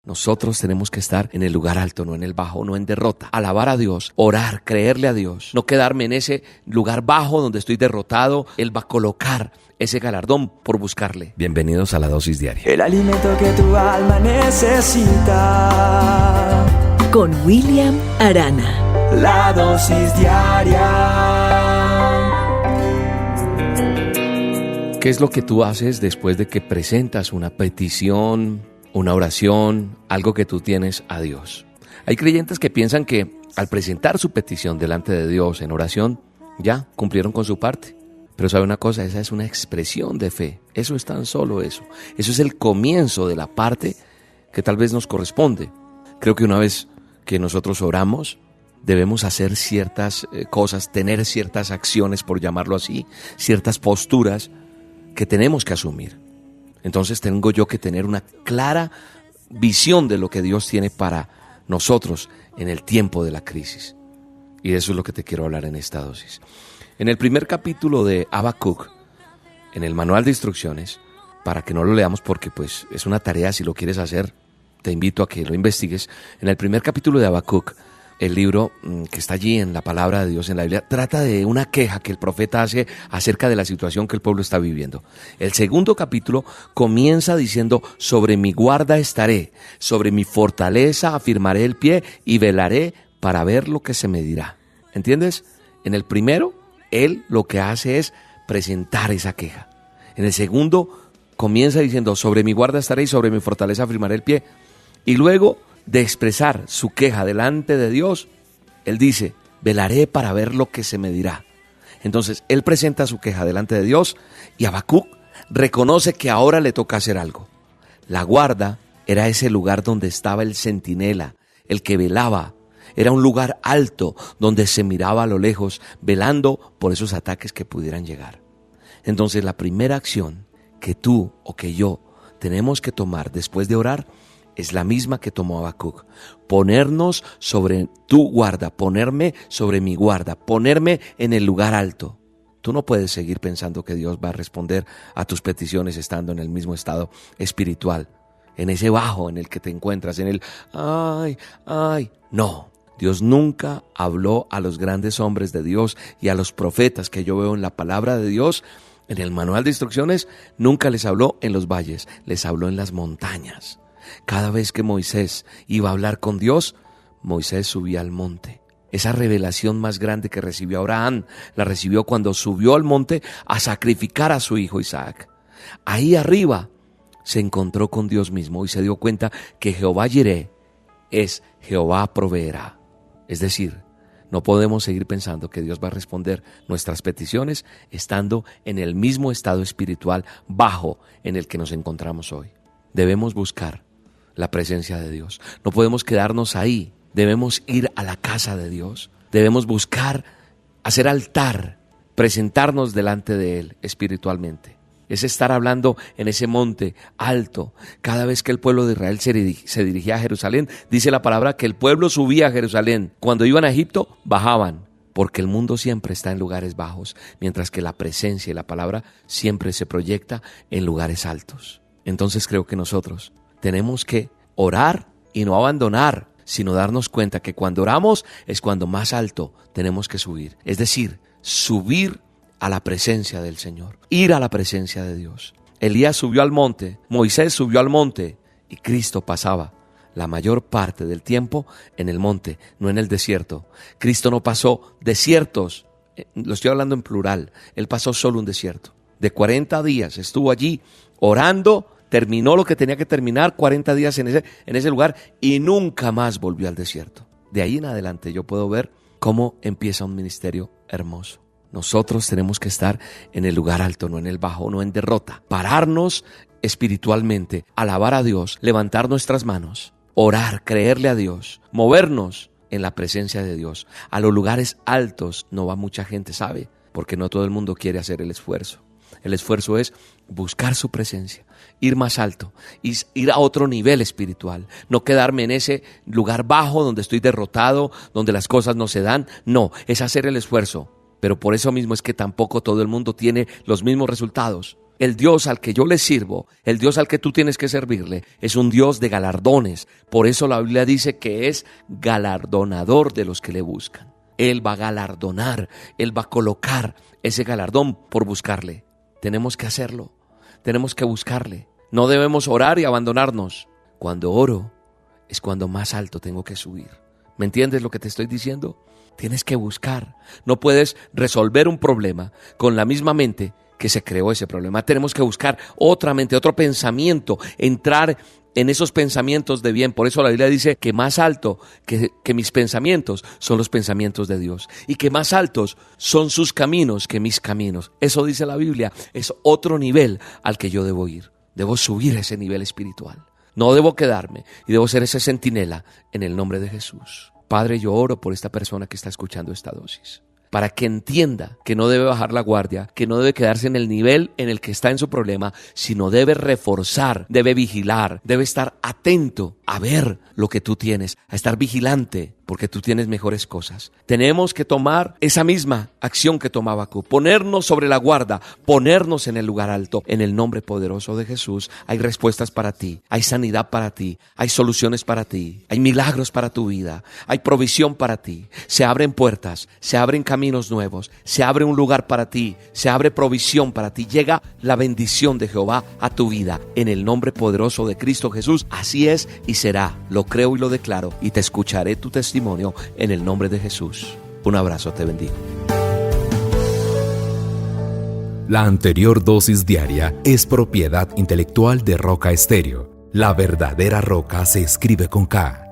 Nosotros tenemos que estar en el lugar alto, no en el bajo, no en derrota. Alabar a Dios, orar, creerle a Dios. No quedarme en ese lugar bajo donde estoy derrotado. Él va a colocar ese galardón por buscarle. Bienvenidos a la dosis diaria. El alimento que tu alma necesita. Con William Arana. La dosis diaria. ¿Qué es lo que tú haces después de que presentas una petición, una oración, algo que tú tienes a Dios? Hay creyentes que piensan que al presentar su petición delante de Dios en oración, ya cumplieron con su parte. Pero ¿sabe una cosa? Esa es una expresión de fe. Eso es tan solo eso. Eso es el comienzo de la parte que tal vez nos corresponde. Creo que una vez que nosotros oramos, debemos hacer ciertas cosas, tener ciertas acciones, por llamarlo así, ciertas posturas que tenemos que asumir. Entonces tengo yo que tener una clara visión de lo que Dios tiene para nosotros en el tiempo de la crisis. Y de eso es lo que te quiero hablar en esta dosis. En el primer capítulo de Habacuc, en el manual de instrucciones, para que no lo leamos porque pues es una tarea, si lo quieres hacer, te invito a que lo investigues. En el primer capítulo de Habacuc, el libro que está allí en la palabra de Dios en la Biblia, trata de una queja que el profeta hace acerca de la situación que el pueblo está viviendo. El segundo capítulo comienza diciendo: sobre mi guarda estaré, sobre mi fortaleza afirmaré el pie y velaré para ver lo que se me dirá. ¿Entiendes? En el primero, él lo que hace es presentar esa queja. En el segundo, comienza diciendo: sobre mi guarda estaré y sobre mi fortaleza afirmaré el pie. Y luego de expresar su queja delante de Dios, él dice: velaré para ver lo que se me dirá. Entonces, él presenta su queja delante de Dios y Habacuc reconoce que ahora le toca hacer algo. La guarda era ese lugar donde estaba el centinela, el que velaba. Era un lugar alto donde se miraba a lo lejos, velando por esos ataques que pudieran llegar. Entonces, la primera acción que tú o que yo tenemos que tomar después de orar es la misma que tomó Habacuc: ponernos sobre tu guarda, ponerme sobre mi guarda, ponerme en el lugar alto. Tú no puedes seguir pensando que Dios va a responder a tus peticiones estando en el mismo estado espiritual, en ese bajo en el que te encuentras, en el ay. No, Dios nunca habló a los grandes hombres de Dios y a los profetas que yo veo en la palabra de Dios. En el manual de instrucciones nunca les habló en los valles, les habló en las montañas. Cada vez que Moisés iba a hablar con Dios, Moisés subía al monte. Esa revelación más grande que recibió Abraham, la recibió cuando subió al monte a sacrificar a su hijo Isaac. Ahí arriba se encontró con Dios mismo y se dio cuenta que Jehová Jireh es Jehová proveerá. Es decir, no podemos seguir pensando que Dios va a responder nuestras peticiones estando en el mismo estado espiritual bajo en el que nos encontramos hoy. Debemos buscar la presencia de Dios. No podemos quedarnos ahí. Debemos ir a la casa de Dios. Debemos buscar, hacer altar, presentarnos delante de Él espiritualmente. Es estar hablando en ese monte alto. Cada vez que el pueblo de Israel se dirigía a Jerusalén, dice la palabra que el pueblo subía a Jerusalén. Cuando iban a Egipto, bajaban. Porque el mundo siempre está en lugares bajos, mientras que la presencia y la palabra siempre se proyecta en lugares altos. Entonces creo que nosotros tenemos que orar y no abandonar, sino darnos cuenta que cuando oramos es cuando más alto tenemos que subir. Es decir, subir a la presencia del Señor, ir a la presencia de Dios. Elías subió al monte, Moisés subió al monte y Cristo pasaba la mayor parte del tiempo en el monte, no en el desierto. Cristo no pasó desiertos, lo estoy hablando en plural, Él pasó solo un desierto. De 40 días estuvo allí orando, terminó lo que tenía que terminar, 40 días en ese lugar y nunca más volvió al desierto. De ahí en adelante yo puedo ver cómo empieza un ministerio hermoso. Nosotros tenemos que estar en el lugar alto, no en el bajo, no en derrota. Pararnos espiritualmente, alabar a Dios, levantar nuestras manos, orar, creerle a Dios, movernos en la presencia de Dios. A los lugares altos no va mucha gente, ¿sabe? Porque no todo el mundo quiere hacer el esfuerzo. El esfuerzo es buscar su presencia, ir más alto, ir a otro nivel espiritual, no quedarme en ese lugar bajo donde estoy derrotado, donde las cosas no se dan. No, es hacer el esfuerzo. Pero por eso mismo es que tampoco todo el mundo tiene los mismos resultados. El Dios al que yo le sirvo, el Dios al que tú tienes que servirle, es un Dios de galardones. Por eso la Biblia dice que es galardonador de los que le buscan. Él va a galardonar, Él va a colocar ese galardón por buscarle. Tenemos que hacerlo, tenemos que buscarle. No debemos orar y abandonarnos. Cuando oro es cuando más alto tengo que subir. ¿Me entiendes lo que te estoy diciendo? Tienes que buscar. No puedes resolver un problema con la misma mente que se creó ese problema. Tenemos que buscar otra mente, otro pensamiento, entrar en esos pensamientos de bien. Por eso la Biblia dice que más alto que mis pensamientos son los pensamientos de Dios, y que más altos son sus caminos que mis caminos. Eso dice la Biblia. Es otro nivel al que yo debo ir. Debo subir ese nivel espiritual. No debo quedarme y debo ser ese centinela en el nombre de Jesús. Padre, yo oro por esta persona que está escuchando esta dosis, para que entienda que no debe bajar la guardia, que no debe quedarse en el nivel en el que está en su problema, sino debe reforzar, debe vigilar, debe estar atento a ver lo que tú tienes, a estar vigilante, porque tú tienes mejores cosas. Tenemos que tomar esa misma acción que tomaba Habacuc, ponernos sobre la guarda, ponernos en el lugar alto. En el nombre poderoso de Jesús hay respuestas para ti, hay sanidad para ti, hay soluciones para ti, hay milagros para tu vida, hay provisión para ti. Se abren puertas, se abren caminos nuevos, se abre un lugar para ti, se abre provisión para ti. Llega la bendición de Jehová a tu vida. En el nombre poderoso de Cristo Jesús, así es y será. Lo creo y lo declaro, y te escucharé tu testimonio en el nombre de Jesús. Un abrazo, te bendigo. La anterior dosis diaria es propiedad intelectual de Roca Estéreo. La verdadera roca se escribe con K.